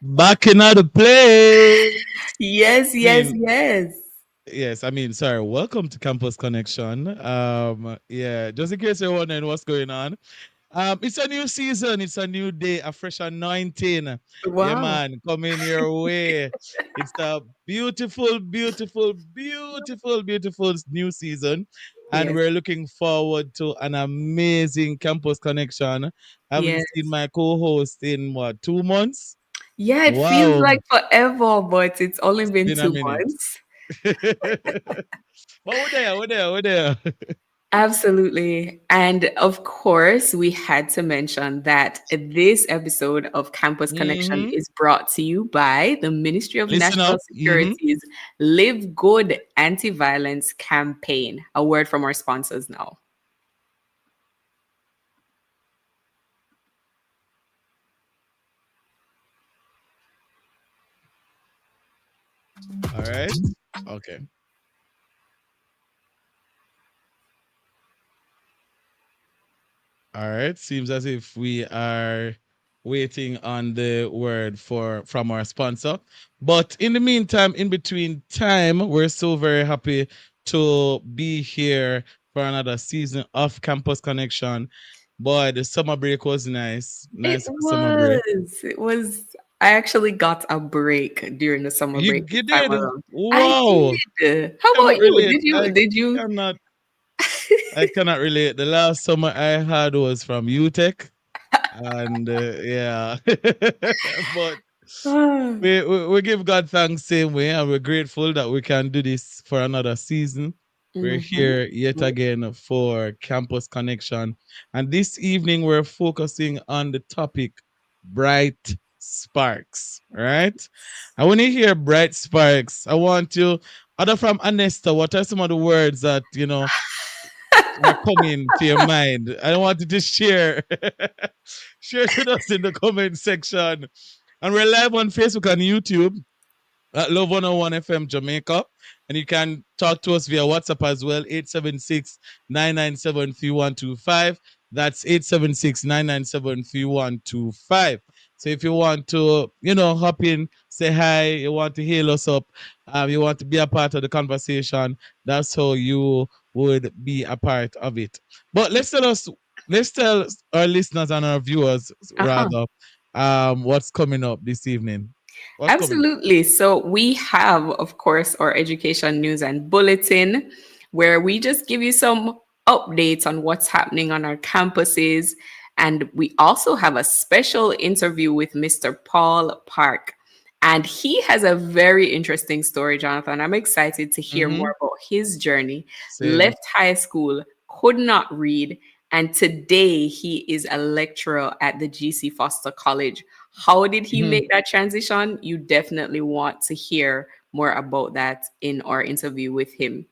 Back in the place. Yes, I yes, mean, yes. yes, I mean, sorry, welcome to Campus Connection. Yeah, just in case you're wondering what's going on. It's a new season, it's a new day, a fresh anointing. Yeah, Wow. man, coming your way. It's a beautiful, beautiful, beautiful, beautiful new season. And Yes, we're looking forward to an amazing campus connection. I haven't yes. seen my co-host in what, 2 months? Yeah, it feels Wow, like forever, but it's only it's been been a two minute. months. But we're there. Absolutely. And of course, we had to mention that this episode of Campus Connection Mm-hmm. is brought to you by the Ministry of Listen National up. Mm-hmm. Security's Live Good Anti Violence campaign. A word from our sponsors now. All right. Okay. All right. Seems as if we are waiting on the word for from our sponsor. But in the meantime, in between time, we're so very happy to be here for another season of Campus Connection. Boy, the summer break was nice. It Nice summer break. was. It was. I actually got a break during the summer break this You time did? around. I Wow. did. How about Cannot you? relate. Did you? I Did you? cannot I cannot relate. The last summer I had was from UTech. And yeah. But we give God thanks same way, and we're grateful that we can do this for another season. We're Mhm. here yet again for Campus Connection, and this evening we're focusing on the topic bright sparks. Right? And when you hear bright sparks, I want you, other from Anesta, what are some of the words that are coming to your mind? I want you to share share with us in the comment section. And we're live on Facebook and YouTube at Love 101 FM Jamaica. And you can talk to us via WhatsApp as well, 876-997-3125. That's 876-997-3125. So if you want to, hop in, say hi, you want to hail us up, you want to be a part of the conversation, that's how you would be a part of it. But let's tell our listeners and our viewers Uh-huh. rather what's coming up this evening. What's coming up? Absolutely. So we have, of course, our education news and bulletin, where we just give you some updates on what's happening on our campuses. And we also have a special interview with Mr. Paul Park. And he has a very interesting story, Jonathan. I'm excited to hear Mm-hmm. more about his journey. Same. Left high school, could not read, and today he is a lecturer at the GC Foster College. How did he Mhm. make that transition? You definitely want to hear more about that in our interview with him.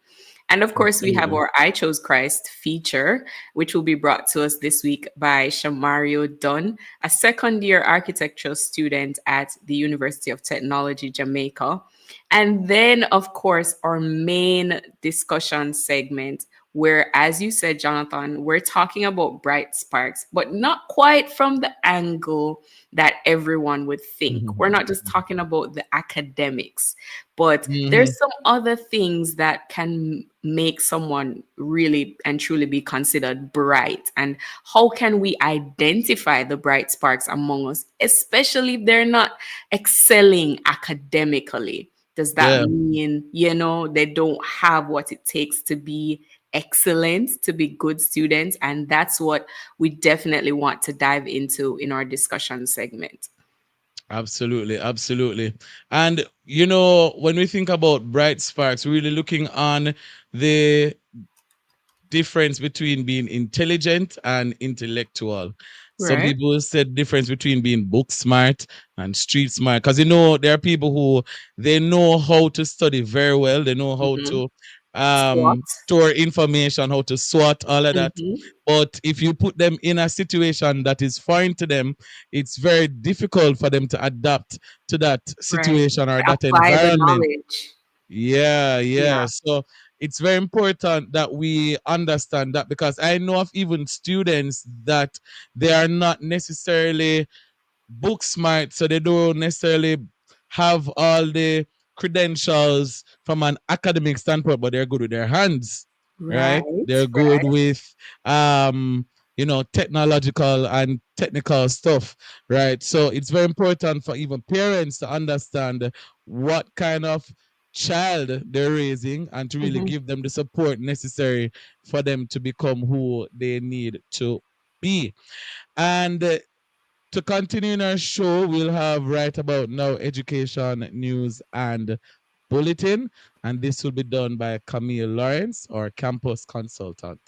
And of course, we have Absolutely. our I Chose Christ feature, which will be brought to us this week by Shamario Dunn, a second year architecture student at the University of Technology, Jamaica. And then, of course, our main discussion segment, where, as you said, Jonathan, we're talking about bright sparks, but not quite from the angle that everyone would think. We're not just talking about the academics, but Mhm. there's some other things that can make someone really and truly be considered bright. And how can we identify the bright sparks among us, especially if they're not excelling academically? Does that Yeah, mean, they don't have what it takes to be excellent, to be good students? And that's what we definitely want to dive into in our discussion segment. absolutely, absolutely. And when we think about bright sparks, we're really looking on the difference between being intelligent and intellectual. Some Right. people said difference between being book smart and street smart, because there are people who they know how to study very well, they know how Mm-hmm. to SWOT. store information, how to SWOT, all of that. Mm-hmm. But if you put them in a situation that is foreign to them, it's very difficult for them to adapt to that Right. situation or To that apply the environment. knowledge. Yeah, Yeah. yeah. So it's very important that we understand that, because I know of even students that they are not necessarily book smart, so they don't necessarily have all the credentials from an academic standpoint, but they're good with their hands, right? Right, They're good with um technological and technical stuff, right? So it's very important for even parents to understand what kind of child they're raising and to really right. give them the support necessary for them to become who they need to be. And to continue in our show, we'll have right about now education, news, and bulletin. And this will be done by Camille Lawrence, our campus consultant.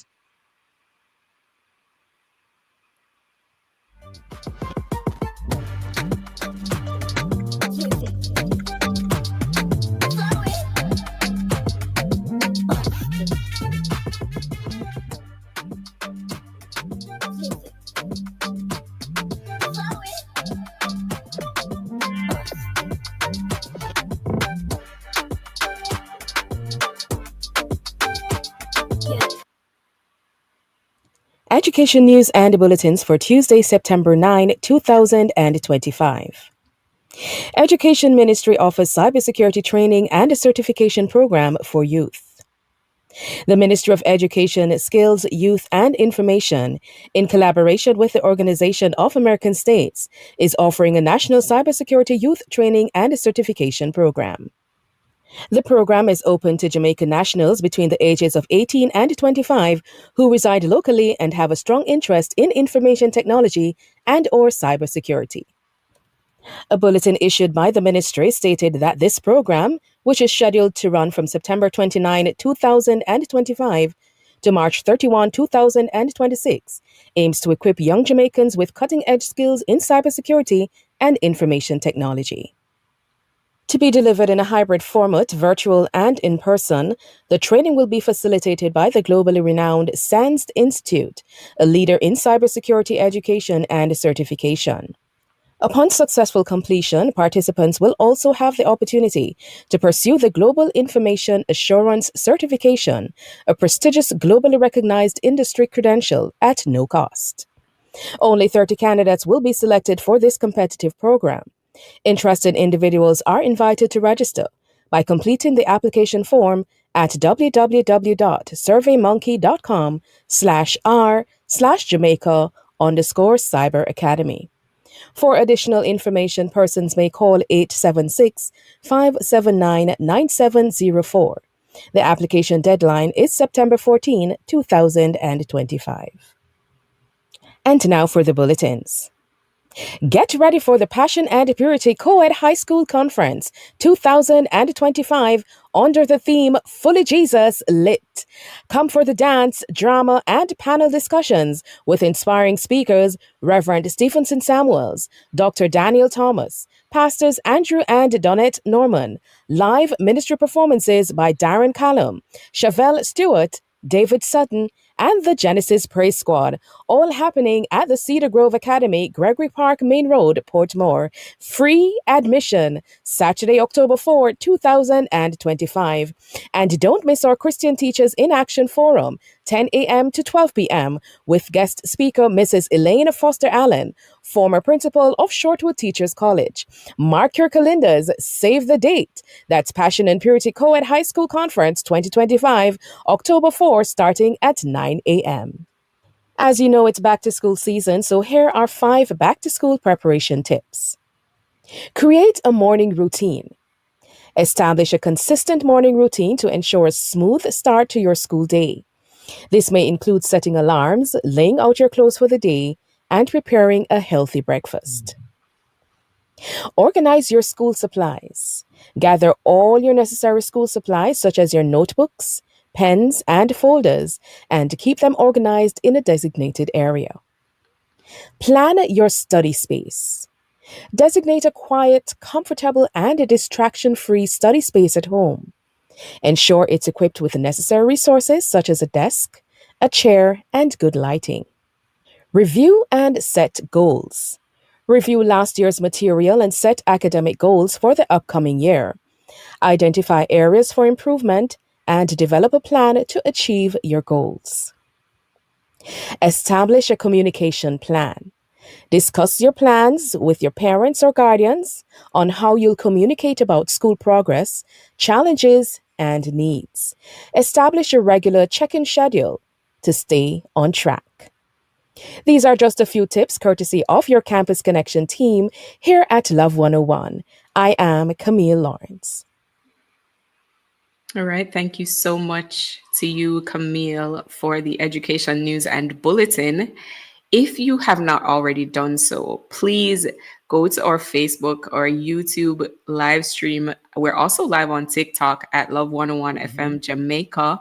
Education news and bulletins for Tuesday, September 9, 2025. Education Ministry offers cybersecurity training and a certification program for youth. The Ministry of Education, Skills, Youth and Information, in collaboration with the Organization of American States, is offering a national cybersecurity youth training and a certification program. The program is open to Jamaican nationals between the ages of 18 and 25 who reside locally and have a strong interest in information technology and/or cybersecurity. A bulletin issued by the ministry stated that this program, which is scheduled to run from September 29, 2025 to March 31, 2026, aims to equip young Jamaicans with cutting-edge skills in cybersecurity and information technology. To be delivered in a hybrid format, virtual and in person, the training will be facilitated by the globally renowned SANS Institute, a leader in cybersecurity education and certification. Upon successful completion, participants will also have the opportunity to pursue the Global Information Assurance Certification, a prestigious globally recognized industry credential at no cost. Only 30 candidates will be selected for this competitive program. Interested individuals are invited to register by completing the application form at www.surveymonkey.com/r/Jamaica_Cyber Academy. For additional information, persons may call 876-579-9704. The application deadline is September 14, 2025. And now for the bulletins. Get ready for the Passion and Purity Co-ed High School Conference 2025 under the theme Fully Jesus Lit. Come for the dance, drama, and panel discussions with inspiring speakers Reverend Stephenson Samuels, Dr. Daniel Thomas, Pastors Andrew and Donette Norman, live ministry performances by Darren Callum, Chevelle Stewart, David Sutton, and the Genesis Praise Squad, all happening at the Cedar Grove Academy, Gregory Park, Main Road, Portmore. Free admission, Saturday, October 4, 2025. And don't miss our Christian Teachers in Action Forum, 10 a.m. to 12 p.m., with guest speaker Mrs. Elaine Foster Allen, former principal of Shortwood Teachers College. Mark your calendars, save the date. That's Passion and Purity Co-ed High School Conference 2025, October 4, starting at 9 a.m. As you know, it's back to school season, so here are 5 back to school preparation tips. Create a morning routine. Establish a consistent morning routine to ensure a smooth start to your school day. This may include setting alarms, laying out your clothes for the day, and preparing a healthy breakfast. Organize your school supplies. Gather all your necessary school supplies, such as your notebooks, pens, and folders, and keep them organized in a designated area. Plan your study space. Designate a quiet, comfortable, and distraction-free study space at home. Ensure it's equipped with the necessary resources such as a desk, a chair, and good lighting. Review and set goals. Review last year's material and set academic goals for the upcoming year. Identify areas for improvement and develop a plan to achieve your goals. Establish a communication plan. Discuss your plans with your parents or guardians on how you'll communicate about school progress, challenges, and needs. Establish a regular check in schedule to stay on track. These are just a few tips courtesy of your Campus Connection team here at Love 101. I am Camille Lawrence. All right. Thank you so much to you, Camille, for the education news and bulletin. If you have not already done so, please go to our Facebook or YouTube live stream. We're also live on TikTok at Love 101 FM Jamaica.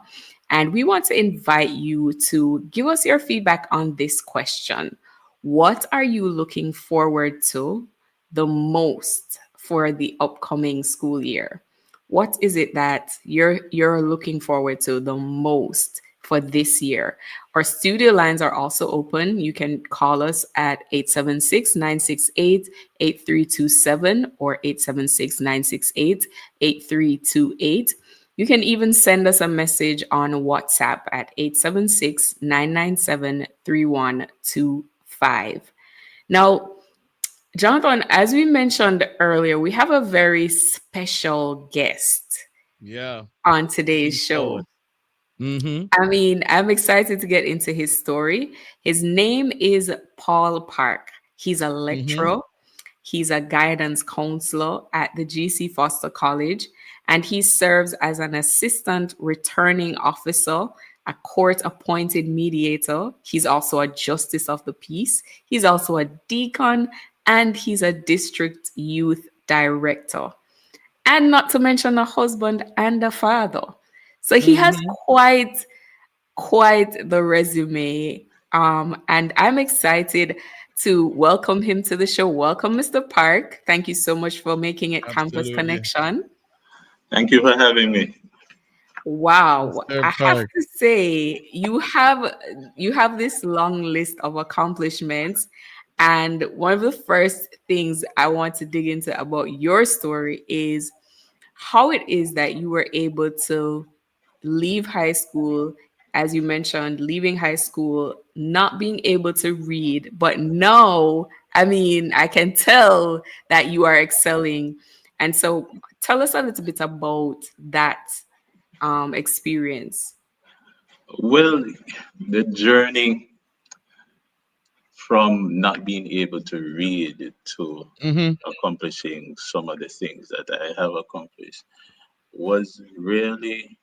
And we want to invite you to give us your feedback on this question. What are you looking forward to the most for the upcoming school year? What is it that you're looking forward to the most for this year? Our studio lines are also open. You can call us at 876-968-8327 or 876-968-8328. You can even send us a message on WhatsApp at 876-997-3125. Now, Jonathan, as we mentioned earlier, we have a very special guest Yeah. on Looking today's show. forward. Mm-hmm. I mean, I'm excited to get into his story. His name is Paul Park. He's a Mm-hmm. lecturer, he's a guidance counselor at the GC Foster College, and he serves as an assistant returning officer, a court appointed mediator. He's also a justice of the peace, he's also a deacon, and he's a district youth director. And not to mention a husband and a father. So he has Mm-hmm. quite the resume. And I'm excited to welcome him to the show. Welcome, Mr. Park. Thank you so much for making it Campus Absolutely. Connection. Thank you for having me. Wow, Mr. I have Park. to say you have this long list of accomplishments, and one of the first things I want to dig into about your story is how it is that you were able to leave high school, as you mentioned, leaving high school, not being able to read, but no, I mean, I can tell that you are excelling. And so tell us a little bit about that experience. Well, the journey from not being able to read to Mm-hmm. accomplishing some of the things that I have accomplished was really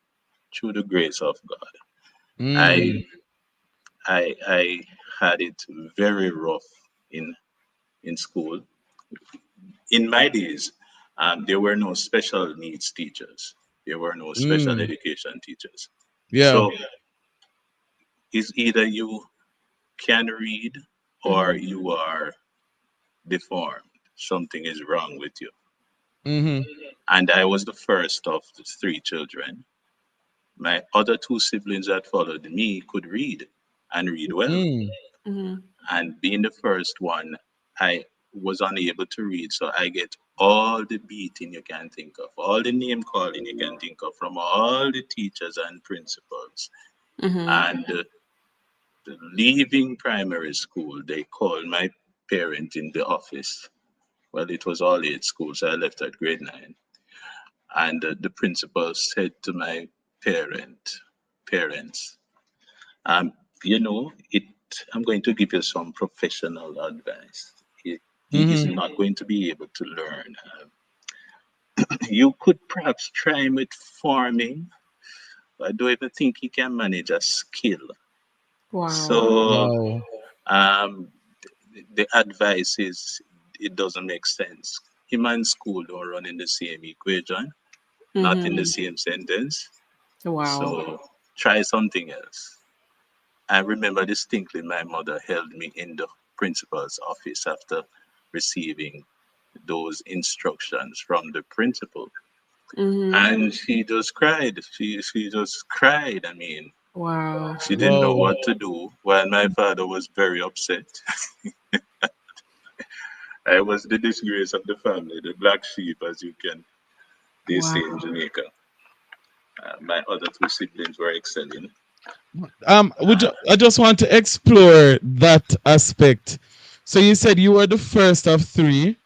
through the grace of God. Mm. I I had it very rough in in school. In my days, there were no special needs teachers. There were no special Mm. education teachers. Yeah. So it's either you can read or Mhm. you are deformed. Something is wrong with you. Mm-hmm. And I was the first of the three children. My other two siblings that followed me could read and read well. Mm. Mhm. And being the first one, I was unable to read. So I get all the beating you can think of, all the name calling you can think of from all the teachers and principals. Mhm. And leaving primary school, they called my parent in the office. Well, it was all age school, so I left at grade 9. And the principal said to my parents, um, you know, it. I'm going to give you some professional advice. He is Mm-hmm. not going to be able to learn. You could perhaps try him with farming. I don't even think he can manage a skill. Wow. So Wow. um, the advice is it doesn't make sense. Him and school don't run in the same equation, not in the Mhm. same sentence. Wow. So try something else. I remember distinctly my mother held me in the principal's office after receiving those instructions from the principal. Mhm. And she just cried. She just cried. I mean, Wow. she didn't know Wow. what to do. While my father was very upset. I was the disgrace of the family, the black sheep, as you can they say in Wow. Jamaica. My other two siblings were excelling. Would Uh, you, I just want to explore that aspect. So you said you were the first of three,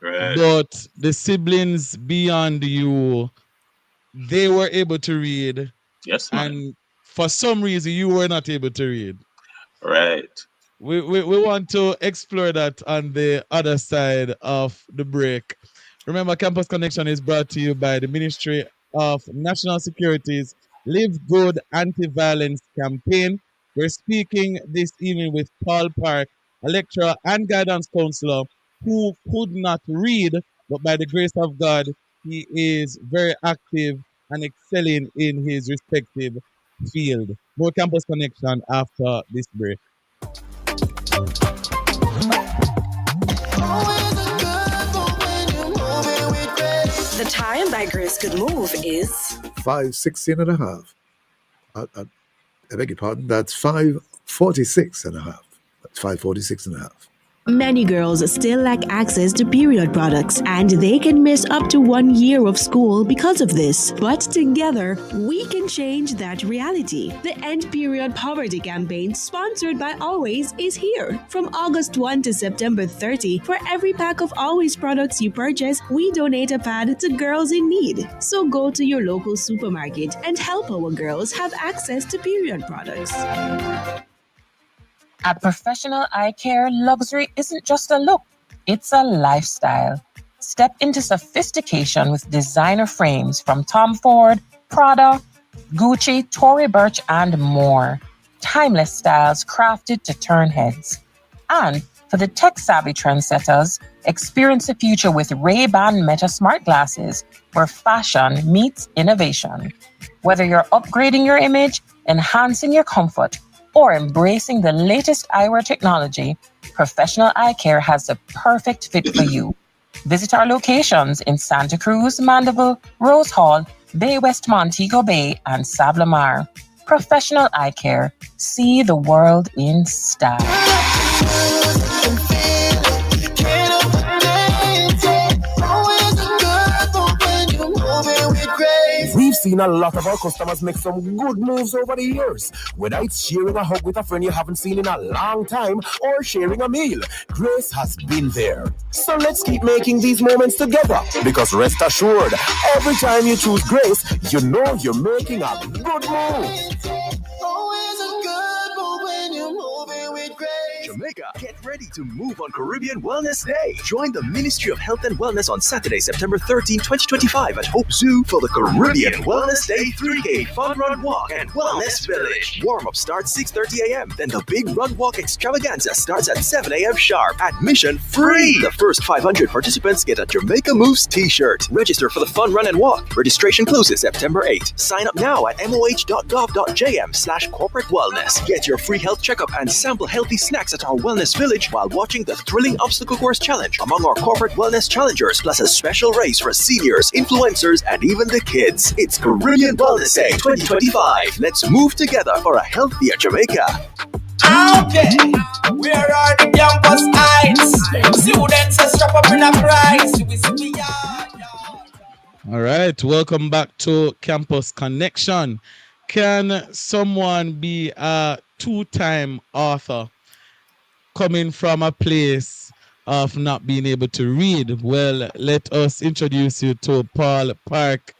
right. but the siblings beyond you, they were able to read, Yes, man. and for some reason you were not able to read. Right. We want to explore that on the other side of the break. Remember, Campus Connection is brought to you by the Ministry of National Security's Live Good Anti-Violence Campaign. We're speaking this evening with Paul Park, a lecturer and guidance counselor who could not read, but by the grace of God, he is very active and excelling in his respective field. More Campus Connection after this break. The time by Grace Could Move is 5:16 and a half. I beg your pardon. That's 5:46 and a half. That's 5:46 and a half. Many girls still lack access to period products, and they can miss up to 1 year of school because of this. But together, we can change that reality. The End Period Poverty Campaign, sponsored by Always, is here. From August 1 to September 30, for every pack of Always products you purchase, we donate a pad to girls in need. So go to your local supermarket and help our girls have access to period products. At Professional Eye Care, luxury isn't just a look, it's a lifestyle. Step into sophistication with designer frames from Tom Ford, Prada, Gucci, Tory Burch, and more. Timeless styles crafted to turn heads. And for the tech-savvy trendsetters, experience the future with Ray-Ban Meta smart glasses, where fashion meets innovation. Whether you're upgrading your image, enhancing your comfort, or embracing the latest eyewear technology, Professional Eye Care has the perfect fit for you. Visit our locations in Santa Cruz, Mandeville, Rose Hall, Bay West Montego Bay, and Savlamar. Professional Eye Care. See the world in style. We've seen a lot of our customers make some good moves over the years. Whether it's sharing a hug with a friend you haven't seen in a long time or sharing a meal, Grace has been there. So let's keep making these moments together, because rest assured, every time you choose Grace, you know you're making a good move. Jamaica, get ready to move on Caribbean Wellness Day. Join the Ministry of Health and Wellness on Saturday, September 13, 2025 at Hope Zoo for the Caribbean Wellness Day 3K Fun Run Walk and Wellness Village. Warm-up starts 6:30 a.m. Then the Big Run Walk Extravaganza starts at 7 a.m. sharp. Admission free. The first 500 participants get a Jamaica Moves t-shirt. Register for the Fun Run and Walk. Registration closes September 8. Sign up now at moh.gov.jm/corporate wellness. Get your free health checkup and sample healthy snacks at our Wellness Village while watching the thrilling obstacle course challenge among our corporate wellness challengers, plus a special race for seniors, influencers, and even the kids. It's Caribbean Wellness Day 2025. Let's move together for a healthier Jamaica. Okay, where are the campus heights? Students are strap up in a price. All right, welcome back to Campus Connection. Can someone be a two-time author coming from a place of not being able to read? Well, let us introduce you to Paul Park,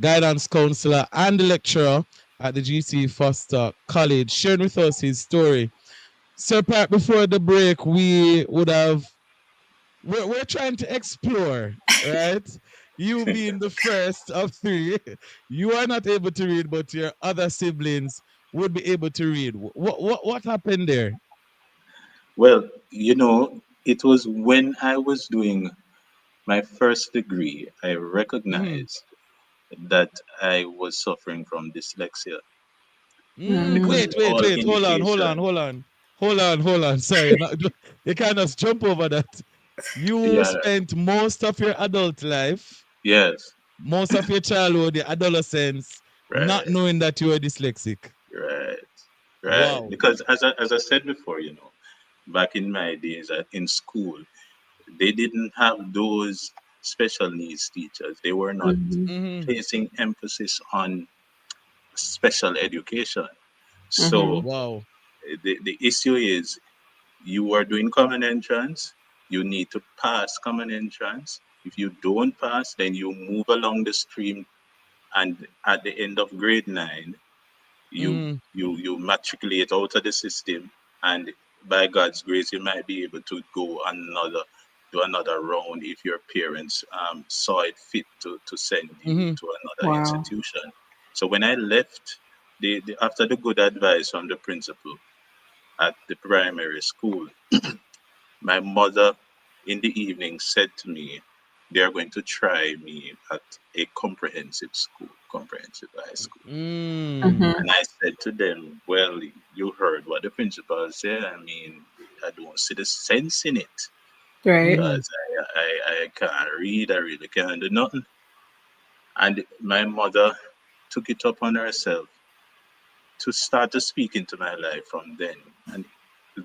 guidance counselor and lecturer at the GC Foster College, sharing with us his story. Sir Park, before the break, we're trying to explore, right? You being the first of three, you are not able to read, but your other siblings would be able to read. What happened there? Well, it was when I was doing my first degree, I recognized that I was suffering from dyslexia. Because Wait, all hold on. Sorry, you can't just jump over that. You yeah, spent most of your adult life, yes, most of your childhood, your adolescence, not right, knowing that you were dyslexic. right, right. Wow. Because as I said before, back in my days in school, they didn't have those special needs teachers. They were not Mm-hmm. placing emphasis on special education. Mm-hmm. So Wow. the issue is you are doing common entrance, you need to pass common entrance. If you don't pass, then you move along the stream, and at the end of grade 9, you Mm-hmm. you matriculate out of the system, and by God's grace, you might be able to go another do another round if your parents saw it fit to send you Mm-hmm. to another Wow. institution. So when I left, after the good advice from the principal at the primary school, my mother in the evening said to me, they are going to try me at a comprehensive school, comprehensive high school. Mm. Mm-hmm. And I said to them, well, you heard what the principal said. I mean, I don't see the sense in it Right. Mm-hmm. because I can't read, I really can't do nothing. And my mother took it upon herself to start to speak into my life from then. And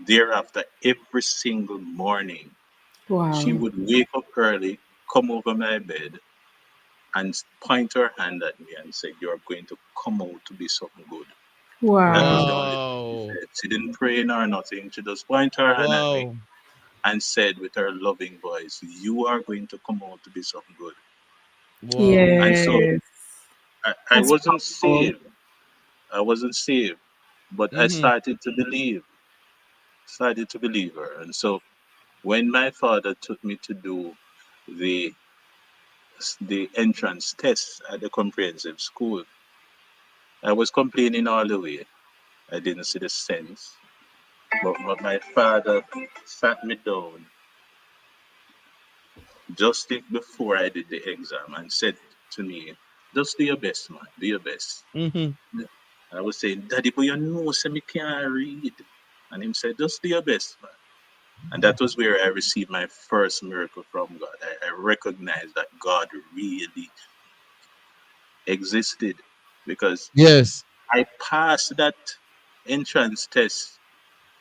thereafter, every single morning, she Wow. would wake up early, come over my bed, and point her hand at me and say, you're going to come out to be something good. That was the Wow. only thing she Wow. said. She didn't pray nor nothing. She just pointed her hand at me Wow. and said with her loving voice, you are going to come out to be something good. Wow. And so Yes. I That's wasn't powerful. saved. I wasn't saved, but I Mm-hmm. started to believe her. And so when my father took me to do the the entrance test at the comprehensive school, I was complaining all the way. I didn't see the sense. But my father sat me down just before I did the exam and said to me, just do your best, man. Do your best. Mm-hmm. I was saying, Daddy, but you know, say me can't read. And him said, just do your best, man. And that was where I received my first miracle from God. I recognized that God really existed because Yes. I passed that entrance test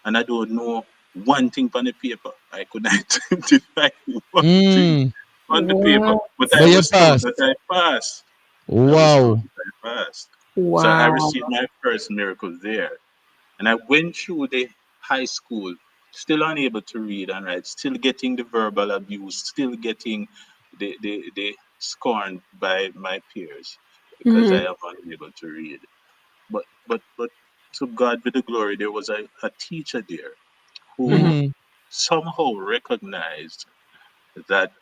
and I don't know one thing on the paper. I could not identify one thing Mm. on the paper, What? but I But you was told that passed. I passed. I was told Wow. that I passed. So I Wow. received my first miracle there. And I went through the high school, still unable to read and write, still getting the verbal abuse, still getting the scorn by my peers because I Mm-hmm. am unable to read. But to God be the glory, there was a teacher there who Mm-hmm. Mm-hmm. somehow recognized that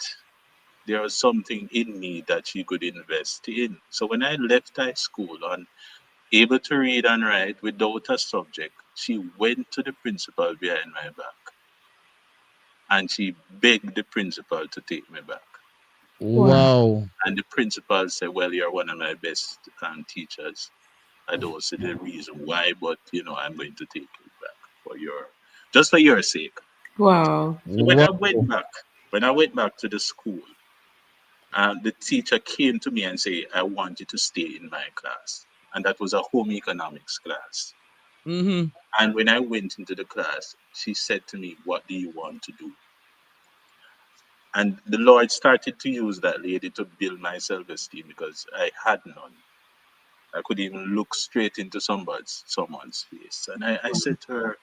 there was something in me that she could invest in. So when I left high school unable to read and write without a subject, she went to the principal behind my back and she begged the principal to take me back. Wow. Wow. And the principal said, well, you're one of my best teachers. I don't see the reason why, but I'm going to take you back just for your sake. Wow. So when Wow. I went back to the school, the teacher came to me and said, I want you to stay in my class. And that was a home economics class. Mm-hmm. And when I went into the class, she said to me, what do you want to do? And the Lord started to use that lady to build my self esteem because I had none. I could even look straight into someone's face. And I said to her,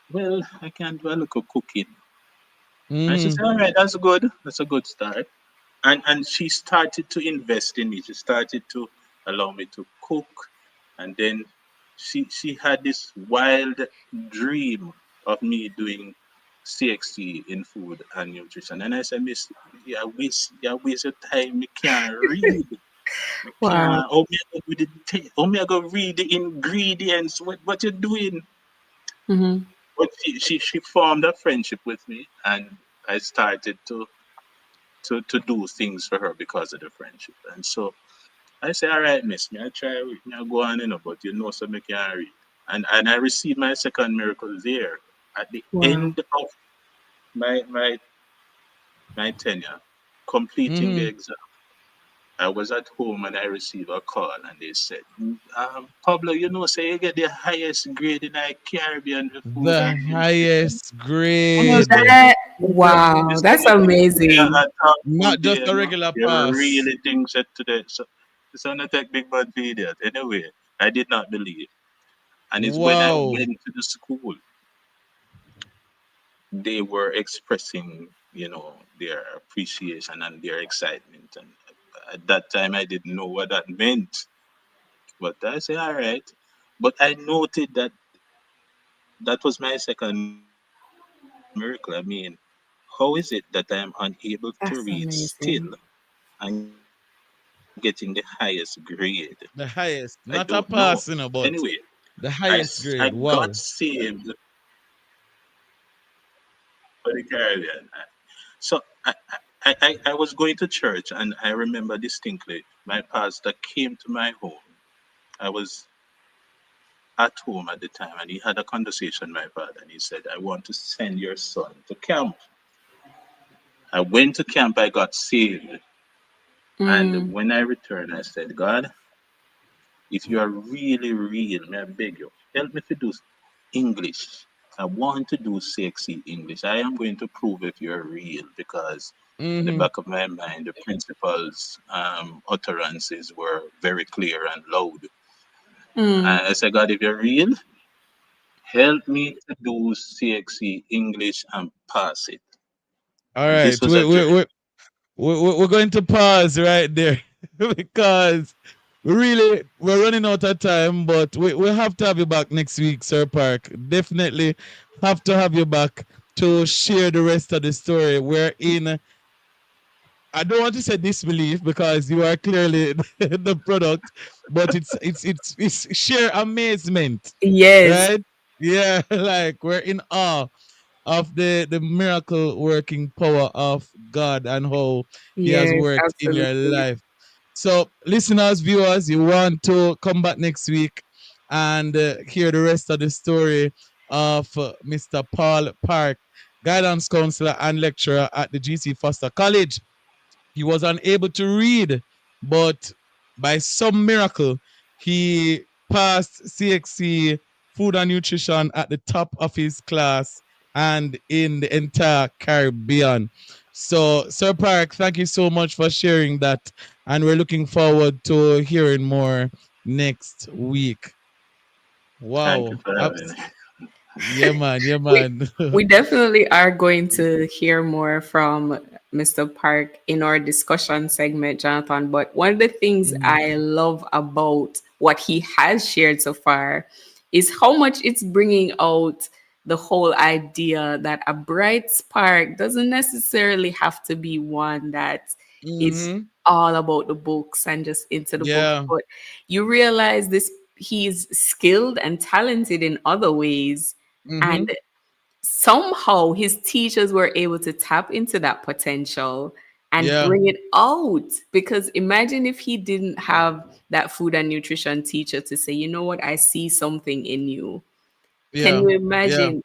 well, I can do a little cooking. And she Mm-hmm. said, all right, that's good. That's a good start. And she started to invest in me. She started to allow me to cook. And then she had this wild dream of me doing CXC in food and nutrition. And I said, Miss, waste your time. Me can't read. Me Wow. can't. How me I go read the ingredients? What you doing? Mm-hmm. But she formed a friendship with me, and I started to do things for her because of the friendship. And so I say, all right, miss, me I try, me I go on, but so me can read. And I received my second miracle there at the Wow. end of my my tenure, completing the Mm-hmm. exam. I was at home and I received a call and they said, Pablo, say you get the highest grade in the Caribbean for food The and nutrition. highest grade. That, You wow. That's say the things amazing. I talk about Not just there, a regular you pass. really things that today. So it's not take big bad idiot. Anyway, I did not believe. And it's when I Wow. went to the school, they were expressing, their appreciation and their excitement. And at that time, I didn't know what that meant. But I said, all right. But I noted that that was my second miracle. I mean, how is it that I am unable to read That's still amazing. and getting the highest grade? I The don't highest, know. not a Anyway, pass, but I the I highest got grade. Wow. saved for the Caribbean. So I was going to church, and I remember distinctly my pastor came to my home. I was at home at the time, and he had a conversation with my father, and he said, I want to send your son to camp. I went to camp, I got saved. And Mm, when I returned, I said, God, if you are really real, may I beg you, help me to do English. I want to do sexy English. I am going to prove if you're real because in the Mm-hmm. back of my mind, the principal's utterances were very clear and loud. mm. I said, God, if you're real, help me to do sexy English and pass it. All And this right. was a journey. We're going to pause right there because we're running out of time, but we have to have you back next week, Sir Park. Definitely have to have you back to share the rest of the story. We're in, I don't want to say disbelief because you are clearly the product, but it's sheer amazement, Yes, right? Yeah, like we're in awe of the miracle working power of God and how He has yes, worked in your absolutely. life. So, listeners, viewers, you want to come back next week and hear the rest of the story of Mr. Paul Park, guidance counselor and lecturer at the GC Foster College. He was unable to read, but by some miracle, he passed CXC food and nutrition at the top of his class and in the entire Caribbean. So, Sir Park, thank you so much for sharing that. And we're looking forward to hearing more next week. Thank you Wow. for having me. Yeah, man. Yeah, We man. we definitely are going to hear more from Mr. Park in our discussion segment, Jonathan. But one of the things Mhm. I love about what he has shared so far is how much it's bringing out the whole idea that a bright spark doesn't necessarily have to be one that is Mhm. all about the books and just into the books, Yeah. but you realize this he's skilled and talented in other ways, and Mhm. somehow his teachers were able to tap into that potential and Yeah. bring it out. Because imagine if he didn't have that food and nutrition teacher to say, you know what, I see something in you. Can Yeah. you Yeah. imagine?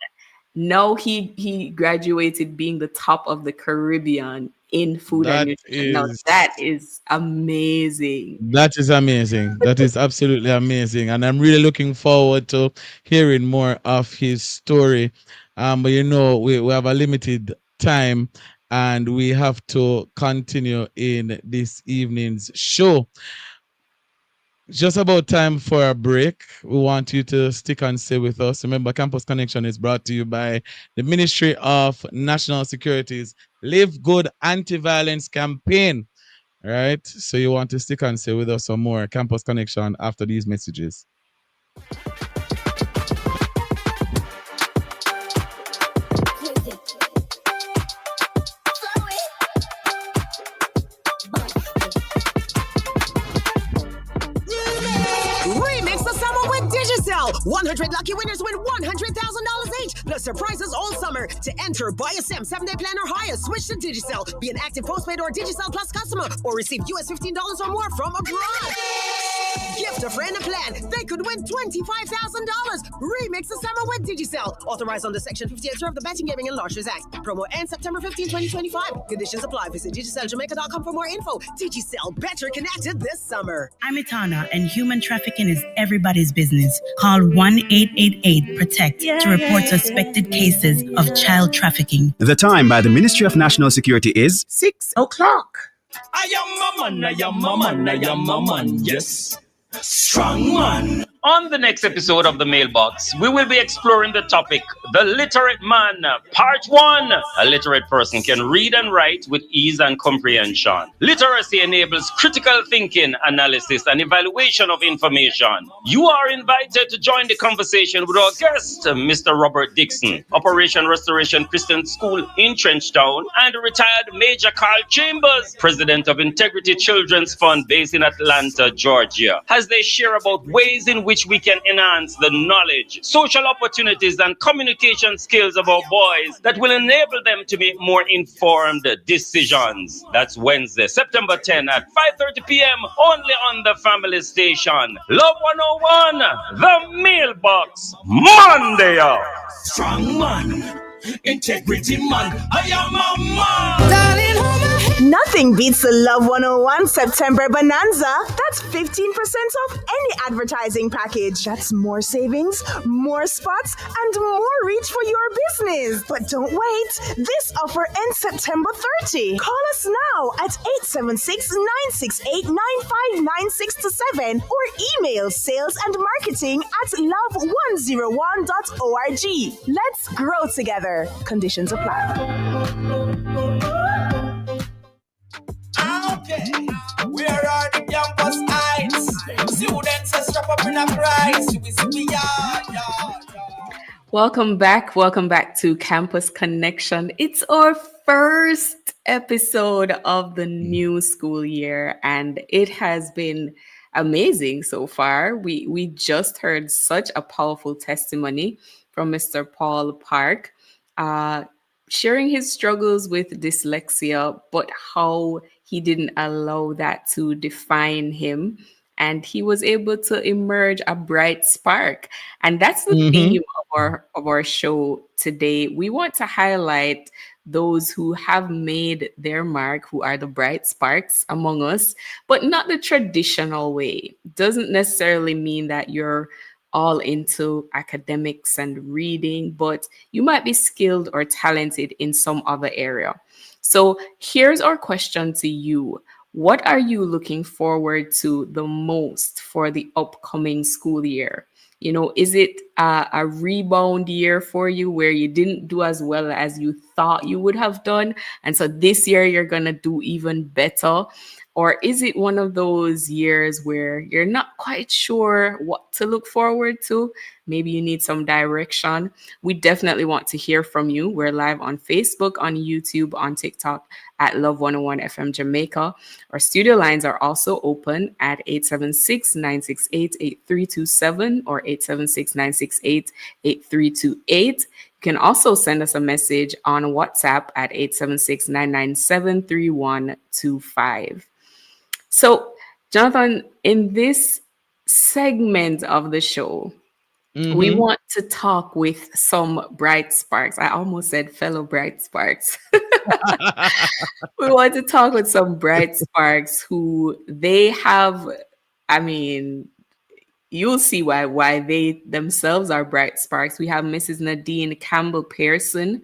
Now he graduated being the top of the Caribbean in food and That nutrition. Now is that is amazing. That is amazing. That is absolutely amazing. And I'm really looking forward to hearing more of his story. But we have a limited time and we have to continue in this evening's show. It's just about time for a break. We want you to stick and stay with us. Remember, Campus Connection is brought to you by the Ministry of National Security's Live Good Anti-Violence Campaign. All right. So you want to stick and stay with us some more Campus Connection after these messages. Remix the summer with Digicel. 100 lucky winners win $100,000 each, plus surprises all summer. To enter, buy a SIM 7-day plan or higher. Switch to Digicel. Be an active postpaid or Digicel Plus customer, or receive US $15 or more from abroad. Gift a friend a plan. They could win $25,000. Remix the summer with Digicel. Authorized under Section 58 of the Betting, Gaming and Lotteries Act. Promo ends September 15, 2025. Conditions apply. Visit DigicelJamaica.com for more info. Digicel, better connected this summer. I'm Itana, and human trafficking is everybody's business. Call 1-888-PROTECT to report suspected cases of child trafficking. The time by the Ministry of National Security is 6 o'clock. I am a man, I am a man, I am a man, yes. Strong man. On the next episode of The Mailbox, we will be exploring the topic, The Literate Man, Part 1. A literate person can read and write with ease and comprehension. Literacy enables critical thinking, analysis, and evaluation of information. You are invited to join the conversation with our guest, Mr. Robert Dixon, Operation Restoration Christian School in Trenchtown, and retired Major Carl Chambers, President of Integrity Children's Fund based in Atlanta, Georgia, as they share about ways in which we can enhance the knowledge, social opportunities, and communication skills of our boys that will enable them to make more informed decisions. That's Wednesday, September 10 at 5:30 p.m. only on the family station. Love 101, The Mailbox, Monday out. Strong man. Integrity man. I am a man. Darling, Nothing beats the Love 101 September Bonanza. That's 15% off any advertising package. That's more savings, more spots, and more reach for your business. But don't wait. This offer ends September 30. Call us now at 876-968-9596-7 or email sales and marketing at love101.org. Let's grow together. Conditions apply. Okay, where are the campus heights? Students are strap up in a price. Welcome back to Campus Connection. It's our first episode of the new school year, and it has been amazing so far. We just heard such a powerful testimony from Mr. Paul Park, sharing his struggles with dyslexia, but how he didn't allow that to define him. And he was able to emerge a bright spark. And that's the theme of our show today. We want to highlight those who have made their mark, who are the bright sparks among us, but not the traditional way. Doesn't necessarily mean that you're all into academics and reading, but you might be skilled or talented in some other area. So here's our question to you. What are you looking forward to the most for the upcoming school year? You know, is it a rebound year for you where you didn't do as well as you thought you would have done, and so this year you're going to do even better? Or is it one of those years where you're not quite sure what to look forward to? Maybe you need some direction. We definitely want to hear from you. We're live on Facebook, on YouTube, on TikTok at Love 101 FM Jamaica. Our studio lines are also open at 876-968-8327 or 876-968-8328. You can also send us a message on WhatsApp at 876-997-3125. So, Jonathan, in this segment of the show, we want to talk with some bright sparks. I almost said fellow bright sparks. We want to talk with some bright sparks who they have, I mean, you'll see why they themselves are bright sparks. We have Mrs. Nadine Campbell Pearson,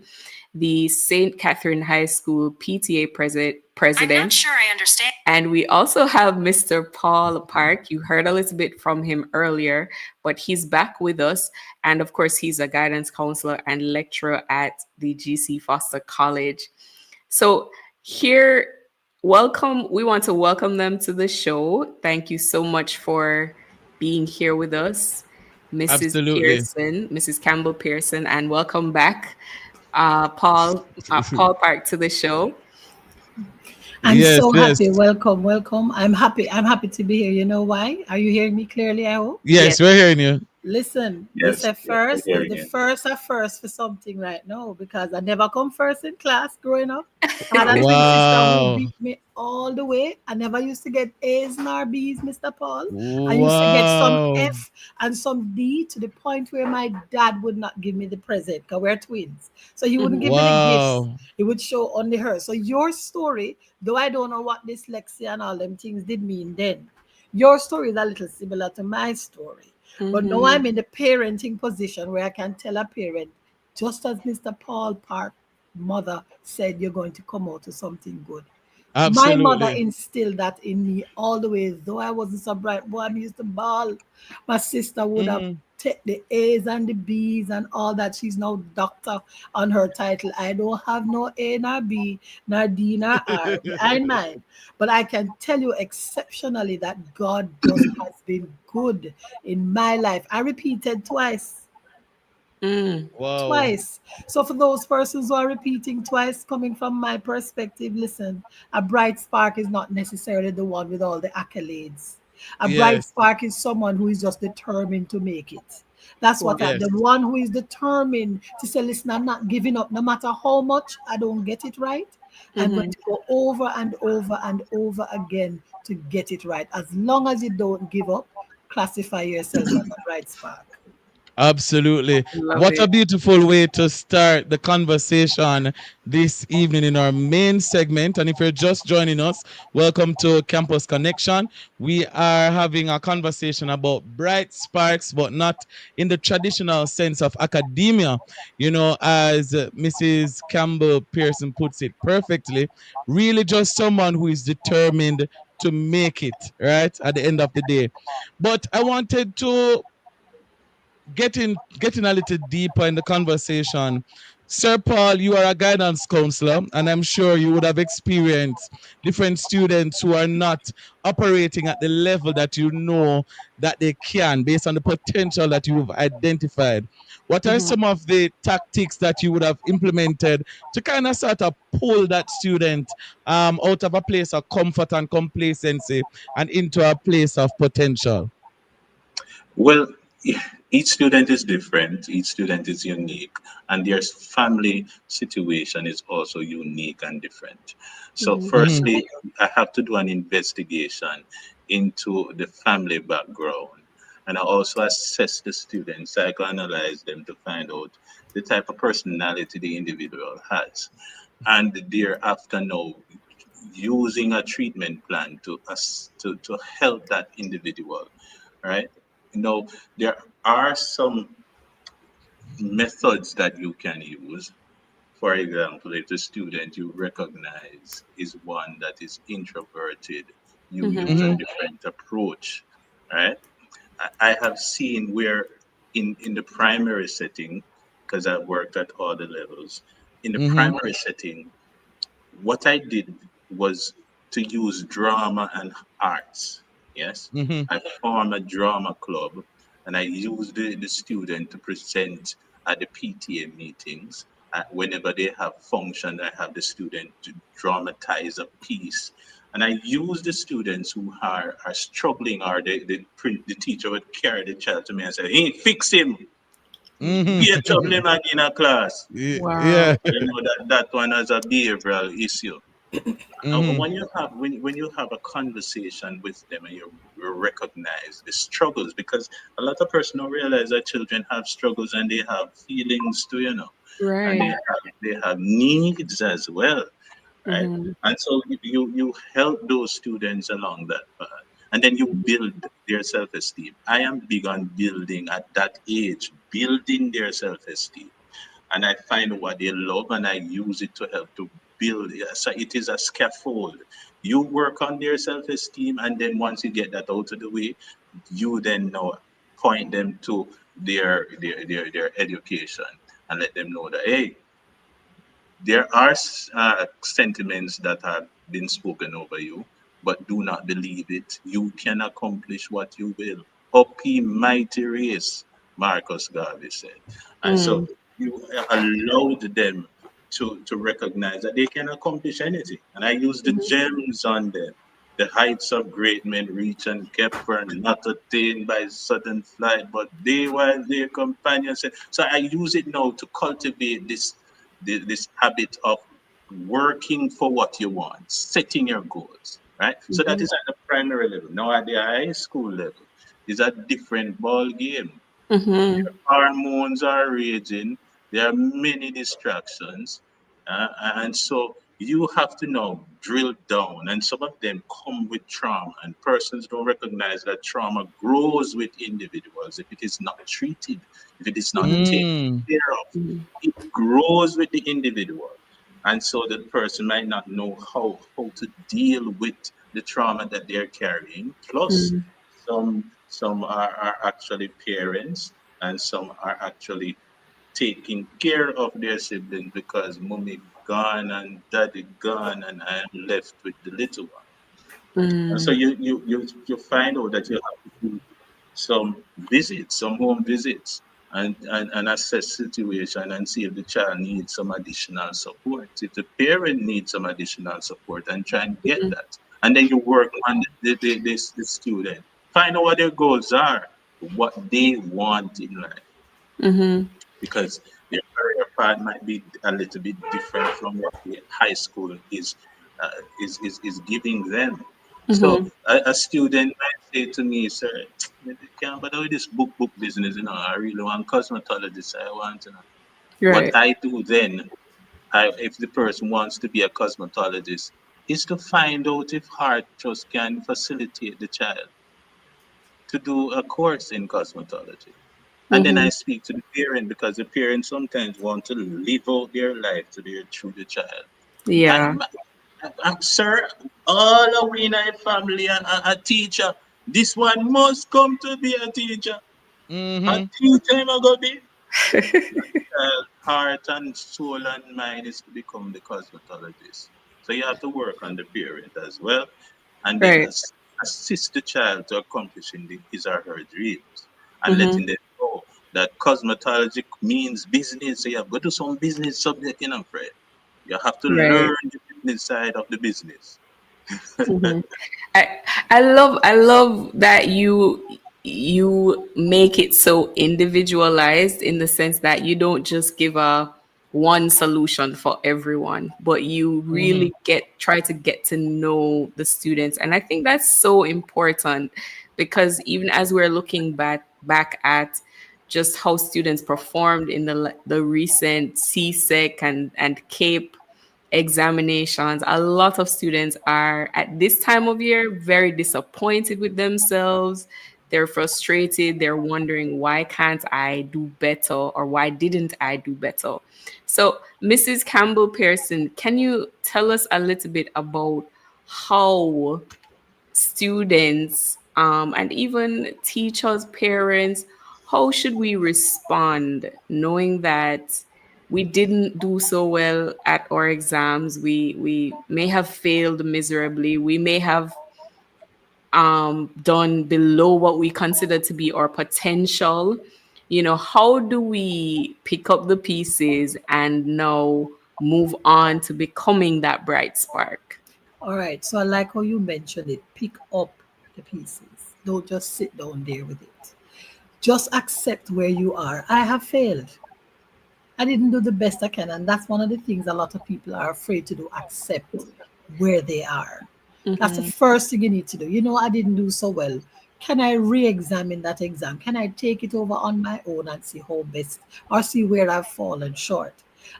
the St. Catherine High School PTA president. I'm not sure I understand. And we also have Mr. Paul Park. You heard a little bit from him earlier, but he's back with us. And of course, he's a guidance counselor and lecturer at the GC Foster College. So here, welcome. We want to welcome them to the show. Thank you so much for being here with us, Mrs. Pearson, Mrs. Campbell Pearson, and welcome back, Paul Park, to the show. I'm so happy. Welcome. I'm happy to be here. You know why? Are you hearing me clearly, I hope? Yes, we're hearing you. Listen, it's a first for something right now, because I never come first in class growing up. I had a big sister who beat me all the way. I never used to get A's nor B's, Mr. Paul. I used to get some F and some D, to the point where my dad would not give me the present, because we're twins. So he wouldn't give me the gifts. He would show only her. So your story, though I don't know what dyslexia and all them things did mean then, your story is a little similar to my story. But now I'm in the parenting position where I can tell a parent, just as Mr. Paul Park mother said, you're going to come out to something good. My mother Absolutely. instilled that in me all the way. Though I wasn't so bright, boy, I used to ball. My sister would have Mhm. take the A's and the B's and all that. She's now doctor on her title. I don't have no A nor B nor D nor R behind mine. But I can tell you exceptionally that God just has been good in my life. I repeated twice. Wow. Twice. So for those persons who are repeating twice, coming from my perspective, listen, a bright spark is not necessarily the one with all the accolades. A bright Yes. spark is someone who is just determined to make it. That's what Wow. the Yes. one who is determined to say, listen, I'm not giving up no matter how much I don't get it right. I'm going Mhm. to go over and over and over again to get it right. As long as you don't give up, classify yourself as a bright spark. Absolutely. Love What a it. beautiful way to start the conversation this evening in our main segment. And if you're just joining us, welcome to Campus Connection. We are having a conversation about bright sparks, but not in the traditional sense of academia. You know, as Mrs. Campbell Pearson puts it perfectly, really just someone who is determined to make it, right, at the end of the day. But I wanted to getting a little deeper in the conversation. Sir Paul, you are a guidance counselor, and I'm sure you would have experienced different students who are not operating at the level that you know that they can based on the potential that you've identified. What are Mhm. some of the tactics that you would have implemented to kind of sort of pull that student out of a place of comfort and complacency and into a place of potential? Well, each student is different, each student is unique, and their family situation is also unique and different. So, Mhm. Mhm. firstly, I have to do an investigation into the family background, and I also assess the students, psychoanalyze them to find out the type of personality the individual has, and thereafter now using a treatment plan to help that individual, right? You know, there are some methods that you can use. For example, if the student you recognize is one that is introverted, you Mhm. use a Mhm. different approach, right? I have seen where in the primary setting, because I've worked at all the levels, in the Mhm. primary setting, what I did was to use drama and arts. Yes, Mhm. I formed a drama club and I used the student to present at the PTA meetings. Whenever they have function, I have the student to dramatize a piece. And I use the students who are struggling or the teacher would carry the child to me and say, hey, fix him. Mhm. Be a trouble him again in a class. Yeah. Wow. You know that one has a behavioral issue. Mhm. When you have a conversation with them and you recognize the struggles, because a lot of person don't realize that children have struggles and they have feelings too, you know, and Right. they have needs as well, right? Mhm. And so you help those students along that path, and then you build their self-esteem. I am big on building at that age, building their self-esteem, and I find what they love and I use it to help to build. So it is a scaffold. You work on their self-esteem, and then once you get that out of the way, you then know point them to their education and let them know that hey, there are sentiments that have been spoken over you, but do not believe it. You can accomplish what you will. Up ye mighty race, Marcus Garvey said. And so Mm. you allowed them to recognize that they can accomplish anything. And I use the Mhm. gems on them. The heights of great men reach and kept firm, not attained by sudden flight, but they while their companions. So I use it now to cultivate this habit of working for what you want, setting your goals, right? So that Mhm. is at the primary level. Now at the high school level, is a different ball game. Mhm. Hormones are raging. There are many distractions, and so you have to now drill down. And some of them come with trauma, and persons don't recognize that trauma grows with individuals if it is not treated, if it is not Mhm. taken Mm. care of. Mhm. It grows with the individual. And so the person might not know how to deal with the trauma that they're carrying. Plus, some are actually parents, and some are actually taking care of their siblings because mommy gone and daddy gone, and I am left with the little one. And so you find out that you have to do some visits, some home visits, and assess situation and see if the child needs some additional support. If the parent needs some additional support, and try and get that. And then you work on the student. Find out what their goals are, what they want in life. Because their career path might be a little bit different from what the high school is giving them. So a student might say to me, sir, I can't bother with this book business, I really want cosmetologist, I want, What I do then, if the person wants to be a cosmetologist, is to find out if Heart Trust can facilitate the child to do a course in cosmetology. And then I speak to the parent, because the parents sometimes want to live out their life through the child. Yeah. And, sir, all of we in our family a teacher. This one must come to be a teacher. A teacher am I gonna be? Heart and soul and mind is to become the cosmetologist. So you have to work on the parent as well, and then assist the child to accomplishing his or her dreams, and letting them know that cosmetology means business. So you have to do some business subject, Fred. You have to learn the business side of the business. I love that you make it so individualized, in the sense that you don't just give a one solution for everyone, but you really try to get to know the students. And I think that's so important, because even as we're looking back at just how students performed in the recent CSEC and CAPE examinations, a lot of students are at this time of year very disappointed with themselves. They're frustrated. They're wondering, why can't I do better, or why didn't I do better? So, Mrs. Campbell Pearson, can you tell us a little bit about how students and even teachers, parents, how should we respond knowing that we didn't do so well at our exams? We may have failed miserably. We may have done below what we consider to be our potential. How do we pick up the pieces and now move on to becoming that bright spark? All right. So I like how you mentioned it. Pick up the pieces. Don't just sit down there with it. Just accept where you are. I have failed. I didn't do the best I can. And that's one of the things a lot of people are afraid to do, accept where they are. That's the first thing you need to do. I didn't do so well. Can I re-examine that exam? Can I take it over on my own and see how best, or see where I've fallen short?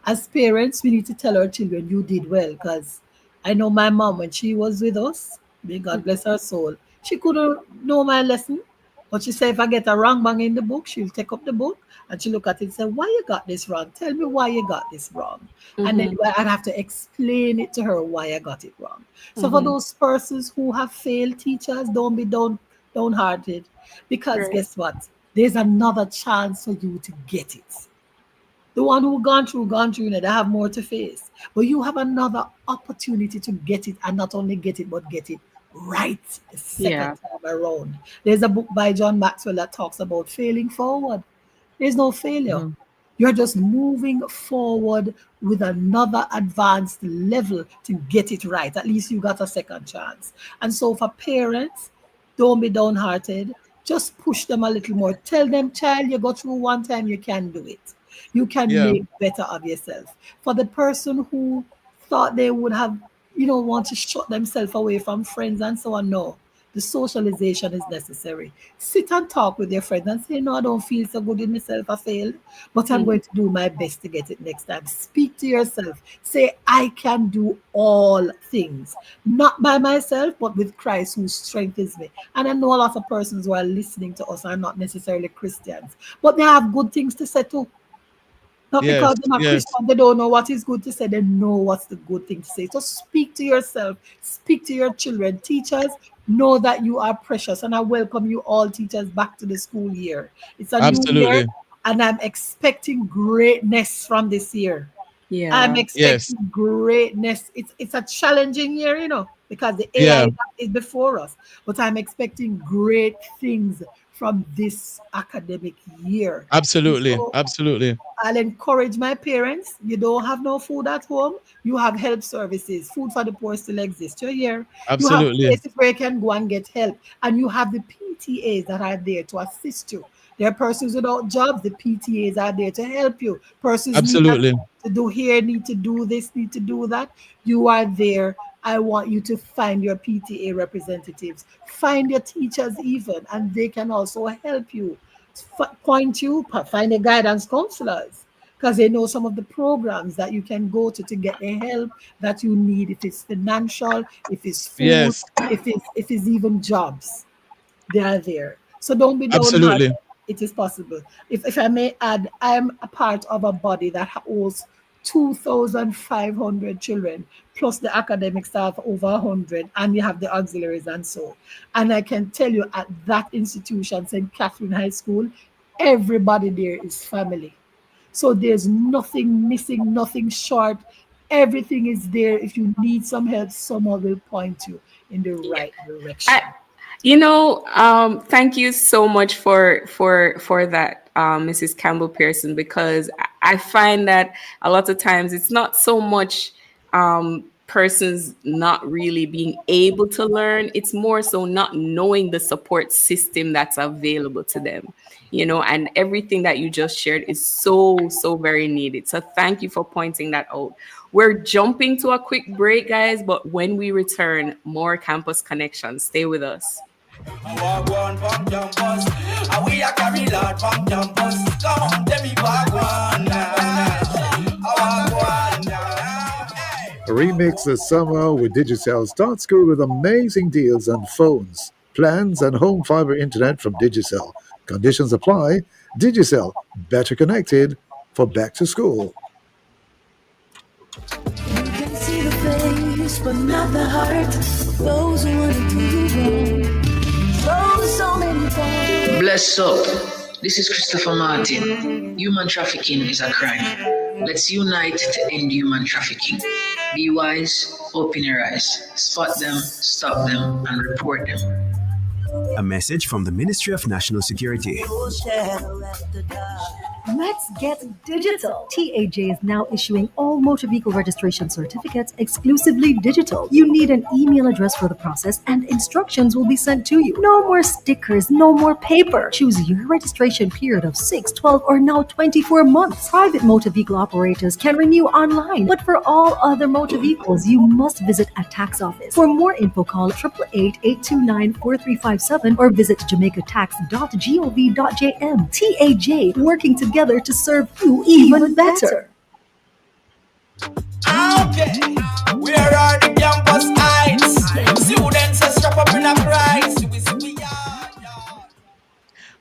As parents, we need to tell our children, you did well, because I know my mom, when she was with us, may God bless her soul, she couldn't know my lesson. But she said, if I get a wrong bang in the book, she'll take up the book and she'll look at it and say, why you got this wrong? Tell me why you got this wrong. And then I'd have to explain it to her why I got it wrong. So for those persons who have failed teachers, don't be downhearted, because guess what? There's another chance for you to get it. The one who gone through, they have more to face. But you have another opportunity to get it, and not only get it, but get it right the second time around. There's a book by John Maxwell that talks about failing forward. There's no failure. You're just moving forward with another advanced level to get it right. At least you got a second chance. And so for parents, don't be downhearted. Just push them a little more. Tell them, child, you go through one time, you can do it. You can make better of yourself. For the person who thought they would have, want to shut themselves away from friends and so on, no. The socialization is necessary. Sit and talk with your friends and say, no, I don't feel so good in myself. I failed, but I'm going to do my best to get it next time. Speak to yourself. Say, I can do all things, not by myself, but with Christ who strengthens me. And I know a lot of persons who are listening to us are not necessarily Christians, but they have good things to say too. Not Yes, because they're not yes, Christian, they don't know what is good to say. They know what's the good thing to say. So speak to yourself, speak to your children. Teachers, know that you are precious. And I welcome you all, teachers, back to the school year. It's a new year, absolutely. and I'm expecting greatness from this year. I'm Yeah. Yes, expecting greatness. It's a challenging year, because the yeah, AI is before us. But I'm expecting great things from this academic year. absolutely, So absolutely, I'll encourage my parents. You don't have no food at home. You have help services. Food for the poor still exists. You're here. You have absolutely. places where you can go and get help. And you have the PTAs that are there to assist you. There are persons without jobs. The PTAs are there to help you. Persons need Absolutely. to do here, need to do this, need to do that. You are there. I want you to find your PTA representatives. Find your teachers even, and they can also help you point you, find a guidance counselors, because they know some of the programs that you can go to get the help that you need, if it's financial, if it's food, Yes, if it's even jobs. They are there. So don't be downhearted. absolutely. It is possible. If I may add, I'm a part of a body that holds 2,500 children, plus the academic staff over 100, and you have the auxiliaries and so. And I can tell you at that institution, St. Catherine High School, everybody there is family. So there's nothing missing, nothing short. Everything is there. If you need some help, someone will point you in the right direction. Thank you so much for that, Mrs. Campbell Pearson, because I find that a lot of times it's not so much persons not really being able to learn, it's more so not knowing the support system that's available to them, and everything that you just shared is so very needed. So thank you for pointing that out. We're jumping to a quick break, guys, but when we return, more Campus Connection. Stay with us. Remix the summer with Digicel. Start school with amazing deals on phones, plans, and home fiber internet from Digicel. Conditions apply. Digicel, better connected for back to school. You can see the face, but not the heart. Those who want to do you wrong. So many times. Bless up. This is Christopher Martin. Human trafficking is a crime. Let's unite to end human trafficking. Be wise, open your eyes, spot them, stop them, and report them. A message from the Ministry of National Security. Let's get digital. TAJ is now issuing all motor vehicle registration certificates exclusively digital. You need an email address for the process, and instructions will be sent to you. No more stickers, no more paper. Choose your registration period of 6, 12, or now 24 months. Private motor vehicle operators can renew online, but for all other motor vehicles, you must visit a tax office. For more info, call 888-829-4357 or visit jamaicatax.gov.jm. TAJ, working together to serve you even better. Okay, where are the campus heights? Students are strap up in a price.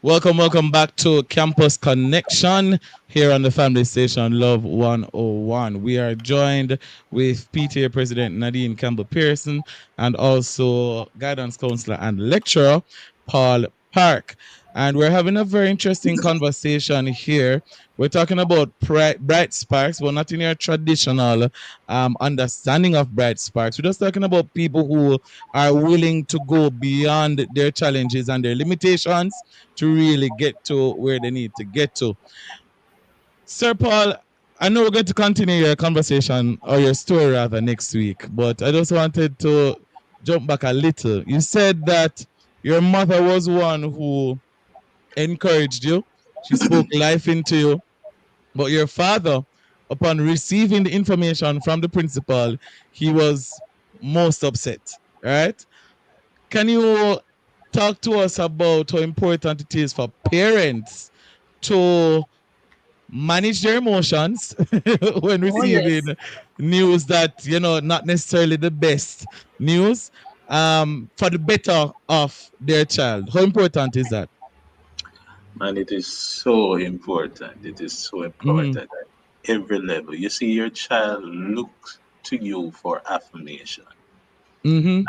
Welcome back to Campus Connection here on the family station Love 101. We are joined with PTA President Nadine Campbell Pearson and also guidance counselor and lecturer Paul Park. And we're having a very interesting conversation here. We're talking about bright sparks, but not in your traditional understanding of bright sparks. We're just talking about people who are willing to go beyond their challenges and their limitations to really get to where they need to get to. Sir Paul, I know we're going to continue your conversation or your story rather next week, but I just wanted to jump back a little. You said that your mother was one who encouraged you. She spoke life into you. But your father, upon receiving the information from the principal, he was most upset, right? Can you talk to us about how important it is for parents to manage their emotions when receiving news that, not necessarily the best news, for the better of their child? How important is that? And it is so important. It is so important. every level. You see, your child looks to you for affirmation. Mm-hmm.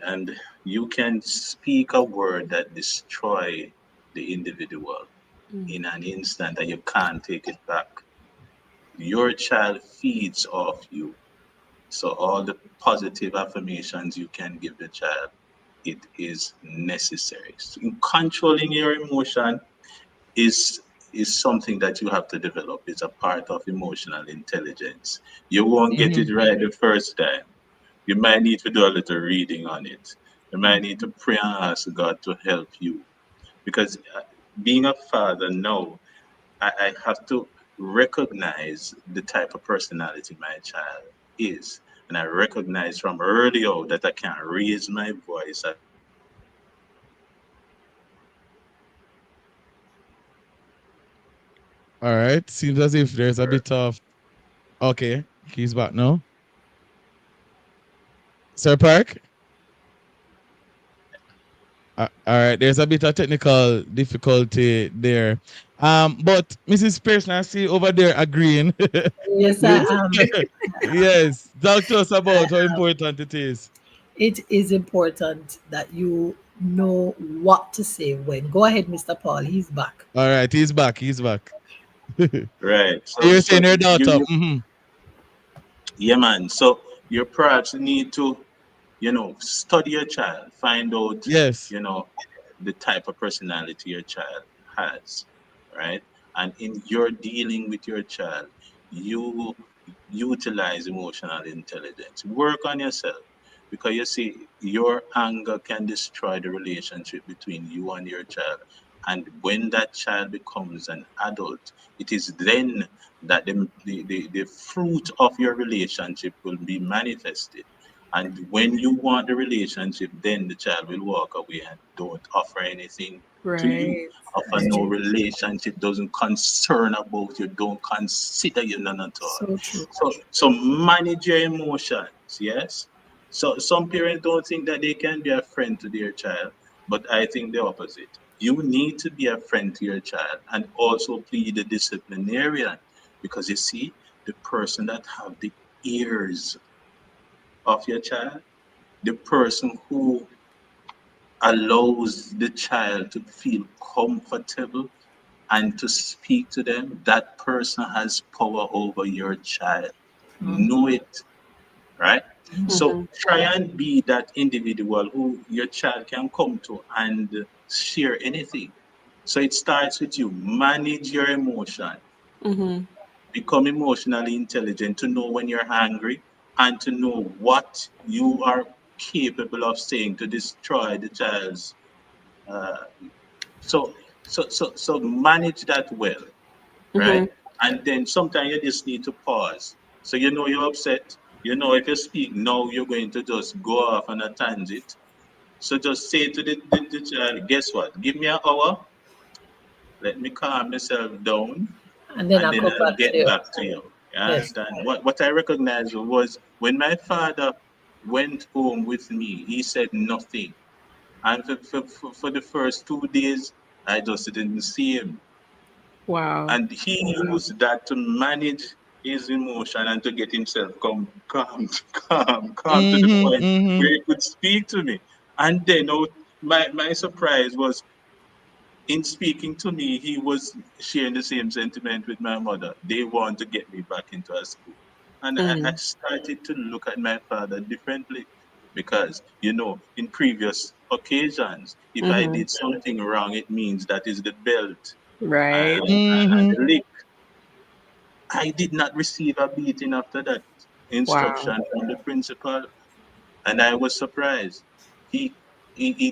And you can speak a word that destroy the individual in an instant and you can't take it back. Your child feeds off you. So all the positive affirmations you can give the child, it is necessary. So controlling your emotion is something that you have to develop. It's a part of emotional intelligence. You won't get it right the first time. You might need to do a little reading on it. You might need to pray and ask God to help you. Because being a father now, I have to recognize the type of personality my child is. And I recognize from early out that I can raise my voice. All right. Seems as if there's a bit of. Okay, he's back now. Sir Park? All right, there's a bit of technical difficulty there. But Mrs. Pearson, I see over there agreeing. Yes, I am. Yes, talk to us about how important it is. It is important that you know what to say when. Go ahead, Mr. Paul. He's back. All right, he's back. He's back. Right. So you're saying your daughter. Yeah, man. So you perhaps need to, study your child, find out, the type of personality your child has, right? And in your dealing with your child, you utilize emotional intelligence. Work on yourself, because you see, your anger can destroy the relationship between you and your child. And when that child becomes an adult, it is then that the fruit of your relationship will be manifested. And when you want the relationship, then the child will walk away and don't offer anything to you. Offer no relationship, doesn't concern about you, don't consider you none at all. So true. So manage your emotions, yes? So some parents don't think that they can be a friend to their child, but I think the opposite. You need to be a friend to your child and also be the disciplinarian, because you see, the person that have the ears of your child, the person who allows the child to feel comfortable and to speak to them, that person has power over your child. Know it, right? So try and be that individual who your child can come to and share anything. So it starts with you. Manage your emotion. Become emotionally intelligent to know when you're angry and to know what you are capable of saying to destroy the child's. So manage that well, right? And then sometimes you just need to pause. So you're upset. If you speak now, you're going to just go off on a tangent. So just say to the child, guess what? Give me an hour. Let me calm myself down. And then I'll get back to you. You understand? What I recognized was when my father went home with me, he said nothing. And for the first 2 days, I just didn't see him. Wow. And he used that to manage his emotion and to get himself calm to the point where he could speak to me. And then my surprise was, in speaking to me, he was sharing the same sentiment with my mother. They want to get me back into a school. And I started to look at my father differently, because, in previous occasions, if I did something wrong, it means that is the belt. Right. And the lick. I did not receive a beating after that instruction from the principal. And I was surprised. He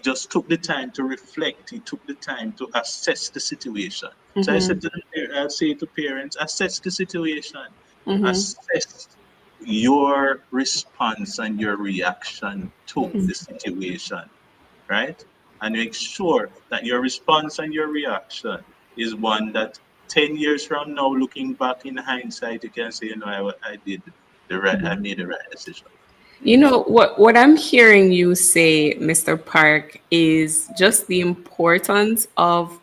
just took the time to reflect. He took the time to assess the situation. So I say to parents, assess the situation. Assess your response and your reaction to the situation, right? And make sure that your response and your reaction is one that 10 years from now, looking back in hindsight, you can say, I did the right, I made the right decision. What I'm hearing you say, Mr. Park, is just the importance of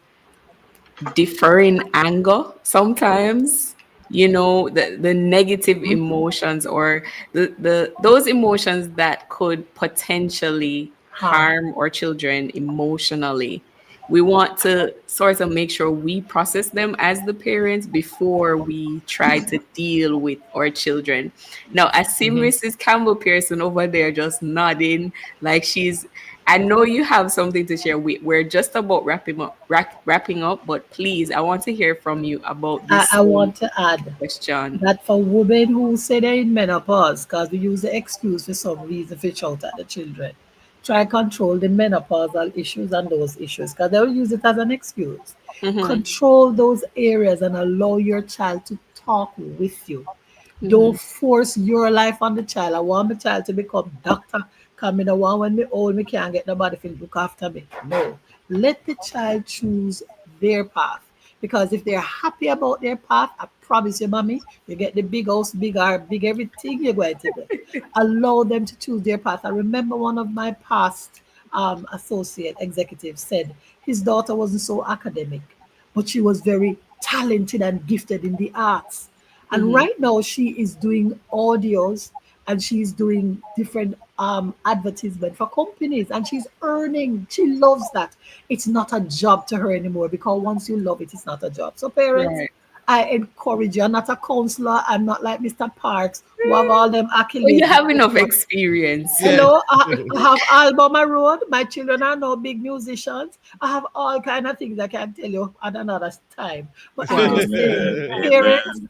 deferring anger sometimes the negative emotions or those emotions that could potentially harm our children emotionally. We want to sort of make sure we process them as the parents before we try to deal with our children. Now, I see Mrs. Campbell Pearson over there just nodding like I know you have something to share. We're just about wrapping up, but please, I want to hear from you about this. I want to add question that for women who say they're in menopause, because we use the excuse for some reason to shout at the children, try control the menopausal issues and those issues, because they'll use it as an excuse. Control those areas and allow your child to talk with you. Don't force your life on the child. I want my child to become doctor. Come in a one when me old, me can't get nobody to look after me. No. Let the child choose their path. Because if they're happy about their path, I promise you, mommy, you get the big house, big car, big everything you're going to get. Allow them to choose their path. I remember one of my past associate executives said his daughter wasn't so academic, but she was very talented and gifted in the arts. And right now she is doing audios and she's doing different advertisement for companies and she's earning. She loves that. It's not a job to her anymore because once you love it, it's not a job. So parents, I encourage you. I'm not a counselor. I'm not like Mr. Parks who have all them accolades. Well, you have enough experience. You know, I have Album Road. My children are now big musicians. I have all kind of things I can tell you at another time. But parents,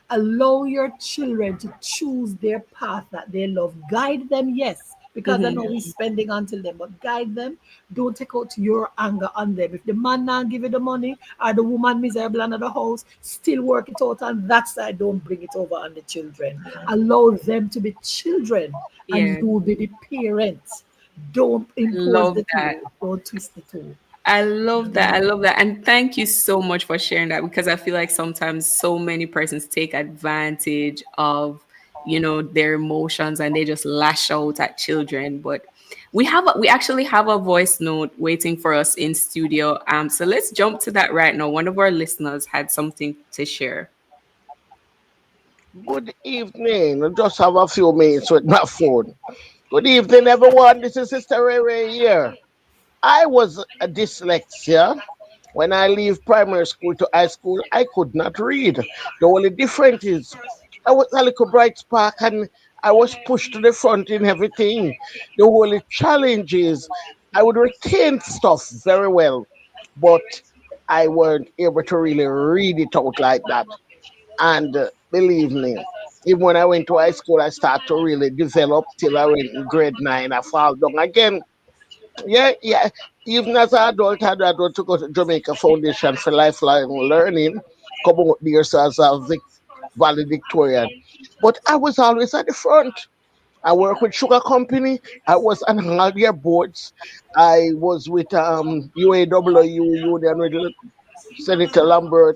allow your children to choose their path that they love. Guide them, yes, because I know we're spending until them, but guide them. Don't take out your anger on them. If the man not give you the money or the woman miserable under the house, still work it out on that side. Don't bring it over on the children. Allow them to be children and you be the parents. Don't impose the tool. Don't twist the tool. I love that. I love that. And thank you so much for sharing that because I feel like sometimes so many persons take advantage of, their emotions and they just lash out at children. But we actually have a voice note waiting for us in studio. So let's jump to that right now. One of our listeners had something to share. Good evening. I just have a few minutes with my phone. Good evening, everyone. This is Sister Ray here. I was a dyslexia. When I leave primary school to high school, I could not read. The only difference is I was a little bright spark and I was pushed to the front in everything. The only challenge is I would retain stuff very well, but I weren't able to really read it out like that. And believe me, even when I went to high school, I started to really develop till I went in grade 9. I fall down again. Yeah. Even as an adult, I had to go to Jamaica Foundation for Lifelong Learning, come out there as a valedictorian. But I was always at the front. I work with Sugar Company. I was on all their boards. I was with UAW Union with Senator Lambert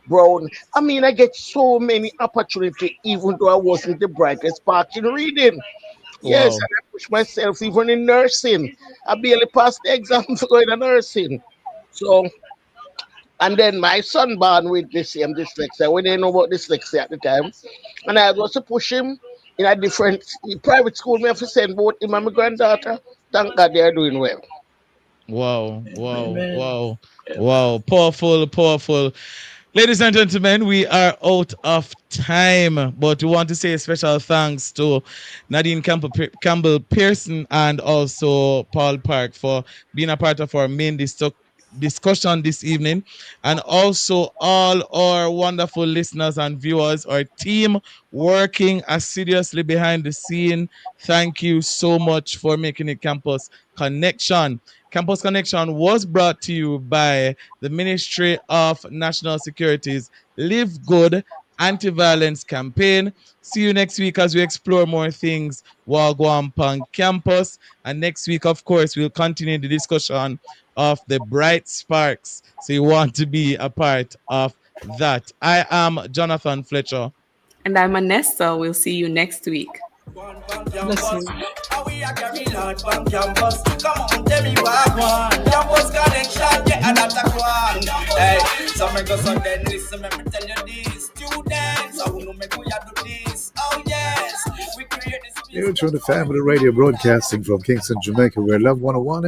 Brown. I mean, I get so many opportunities, even though I wasn't the brightest spark in reading. Yes, and I push myself even in nursing. I barely passed the exam for going to nursing. So, and then my son born with the same dyslexia. We didn't know about dyslexia at the time. And I was to push him in a different private school. Me have to send both him and my granddaughter. Thank God they are doing well. Wow. Powerful. Ladies and gentlemen, we are out of time, but we want to say a special thanks to Nadine Campbell Pearson and also Paul Park for being a part of our main discussion this evening, and also all our wonderful listeners and viewers, our team working assiduously behind the scene. Thank you so much for making it Campus Connection. Campus Connection was brought to you by the Ministry of National Security's Live Good Anti-Violence Campaign. See you next week as we explore more things Wagwampang Campus. And next week, of course, we'll continue the discussion of the Bright Sparks. So you want to be a part of that. I am Jonathan Fletcher. And I'm Anessa. We'll see you next week. Listen. We are carry large from campus. Come on, tell me what one. Campus connection, yeah, that's a one. Hey, some go so then listen, let me tell you this. Students return to Family Radio broadcasting from Kingston, Jamaica, where Love 101